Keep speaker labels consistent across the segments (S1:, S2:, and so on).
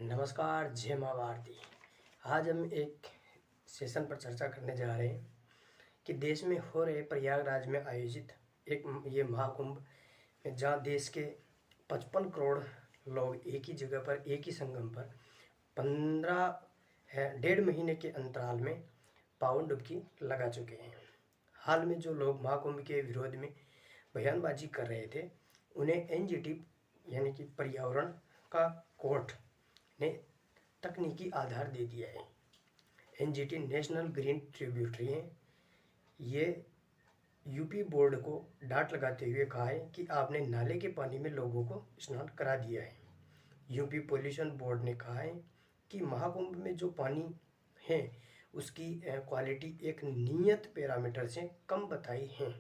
S1: नमस्कार, जय माँ भारती। आज हम एक सेशन पर चर्चा करने जा रहे हैं कि देश में हो रहे प्रयागराज में आयोजित एक ये महाकुंभ में, जहाँ देश के 55 करोड़ लोग एक ही जगह पर, एक ही संगम पर डेढ़ महीने के अंतराल में पावन डुबकी लगा चुके हैं। हाल में जो लोग महाकुंभ के विरोध में बयानबाजी कर रहे थे, उन्हें एनजीटी यानी कि पर्यावरण का कोर्ट ने तकनीकी आधार दे दिया है। एनजीटी नेशनल ग्रीन ट्रिब्यूटरी है। ये यूपी बोर्ड को डांट लगाते हुए कहा है कि आपने नाले के पानी में लोगों को स्नान करा दिया है। यूपी पोल्यूशन बोर्ड ने कहा है कि महाकुंभ में जो पानी है उसकी क्वालिटी एक नियत पैरामीटर से कम बताई है।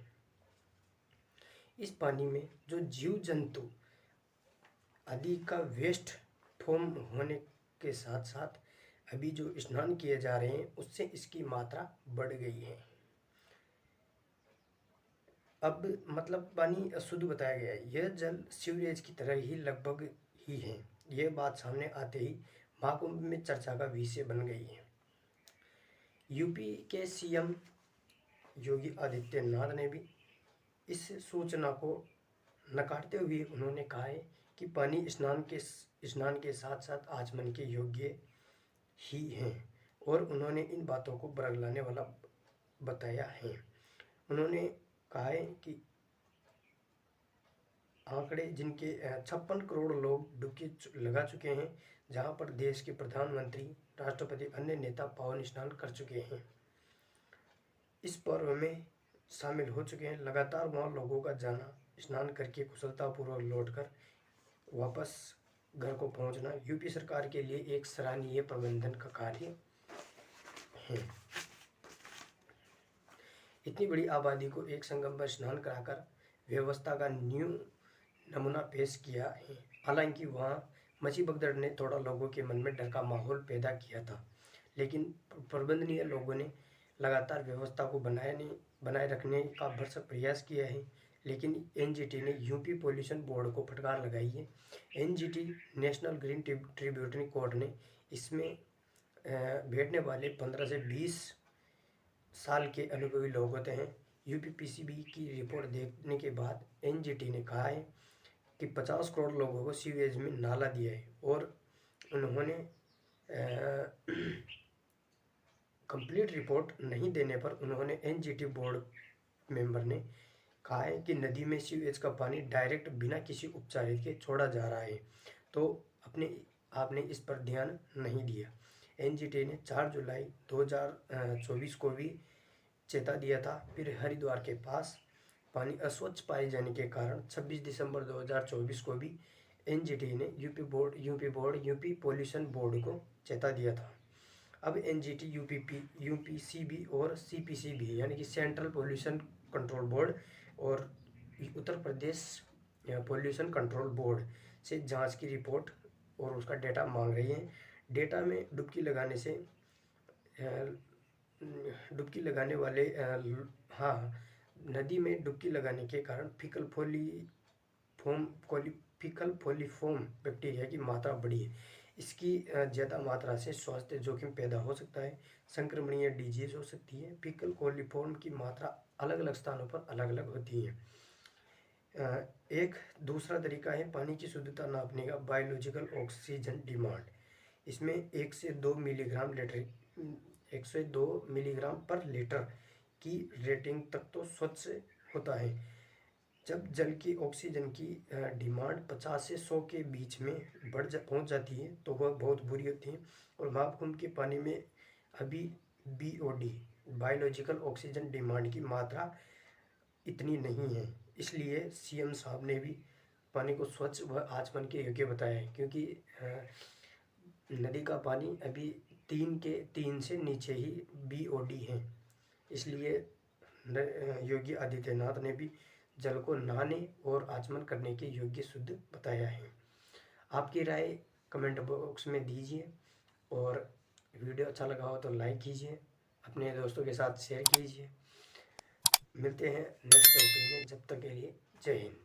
S1: इस पानी में जो जीव जंतु आदि का वेस्ट फॉर्म होने के साथ साथ अभी जो स्नान किए जा रहे हैं उससे इसकी मात्रा बढ़ गई है। अब मतलब पानी अशुद्ध बताया गया है। यह जल सीवरेज की तरह ही लगभग ही है। यह बात सामने आते ही महाकुंभ में चर्चा का विषय बन गई है। यूपी के सीएम योगी आदित्यनाथ ने भी इस सूचना को नकारते हुए उन्होंने कहा है कि पानी स्नान के साथ साथ आचमन के योग्य ही हैं, और उन्होंने इन बातों को बरगलाने वाला बताया है। उन्होंने कहा है कि आंकड़े जिनके 56 करोड़ लोग डुबकी लगा चुके हैं, जहां पर देश के प्रधानमंत्री, राष्ट्रपति, अन्य नेता पावन स्नान कर चुके हैं, इस पर्व में शामिल हो चुके हैं। लगातार वहाँ लोगों का जाना, स्नान करके कुशलतापूर्वक लौटकर वापस घर को पहुंचना यूपी सरकार के लिए एक सराहनीय प्रबंधन का कार्य है। इतनी बड़ी आबादी को एक संगम पर स्नान कराकर व्यवस्था का न्यू नमूना पेश किया है। हालांकि वहाँ मची भगदड़ ने थोड़ा लोगों के मन में डर का माहौल पैदा किया था, लेकिन प्रबंधनीय लोगों ने लगातार व्यवस्था को बनाए रखने का भरसक प्रयास किया है। लेकिन एनजीटी ने यूपी पोल्यूशन बोर्ड को फटकार लगाई है। NGT national green tributary court ने इसमें बैठने वाले 15 से 20 साल के अनुभवी लोग होते हैं। यूपीपीसीबी की रिपोर्ट देखने के बाद एनजीटी ने कहा है कि 50 करोड़ लोगों को सीवेज में नाला दिया है, और उन्होंने कंप्लीट रिपोर्ट नहीं देने पर उन्होंने एनजीटी बोर्ड मेंबर ने कहा है कि नदी में सीवेज का पानी डायरेक्ट बिना किसी उपचार के छोड़ा जा रहा है, तो आपने इस पर ध्यान नहीं दिया। एनजीटी ने 4 जुलाई 2024 को भी चेता दिया था। फिर हरिद्वार के पास पानी अस्वच्छ पाए जाने के कारण 26 दिसंबर 2024 को भी एनजीटी ने यूपी पोल्यूशन बोर्ड को चेता दिया था। अब एनजीटी, यूपीसीबी और सीपीसीबी यानी कि सेंट्रल पोल्यूशन कंट्रोल बोर्ड और Uttar Pradesh pollution control board से जांच की रिपोर्ट और उसका डेटा मांग रही है। डेटा में डुबकी लगाने वाले नदी में डुबकी लगाने के कारण फीकल फोलिफॉर्म बैक्टीरिया की मात्रा बढ़ी है। इसकी ज़्यादा मात्रा से स्वास्थ्य जोखिम पैदा हो सकता है, संक्रमणीय डिजीज हो सकती है। फीकल कोलिफॉर्म की मात्रा अलग अलग स्थानों पर अलग अलग होती है। एक दूसरा तरीका है पानी की शुद्धता नापने का, बायोलॉजिकल ऑक्सीजन डिमांड। इसमें 1 से 2 मिलीग्राम पर लीटर की रेटिंग तक तो स्वच्छ होता है। जब जल की ऑक्सीजन की डिमांड 50 से 100 के बीच में पहुंच जाती है तो वह बहुत बुरी होती है। और महाकुंभ के पानी में अभी BOD, बायोलॉजिकल ऑक्सीजन डिमांड की मात्रा इतनी नहीं है। इसलिए सीएम साहब ने भी पानी को स्वच्छ व आचमन के योग्य बताया है, क्योंकि नदी का पानी अभी 3 से नीचे ही BOD है। इसलिए योगी आदित्यनाथ ने भी जल को नहाने और आचमन करने के योग्य शुद्ध बताया है। आपकी राय कमेंट बॉक्स में दीजिए, और वीडियो अच्छा लगा हो तो लाइक कीजिए, अपने दोस्तों के साथ शेयर कीजिए। मिलते हैं नेक्स्ट टॉपिक में, जब तक के लिए जय हिंद।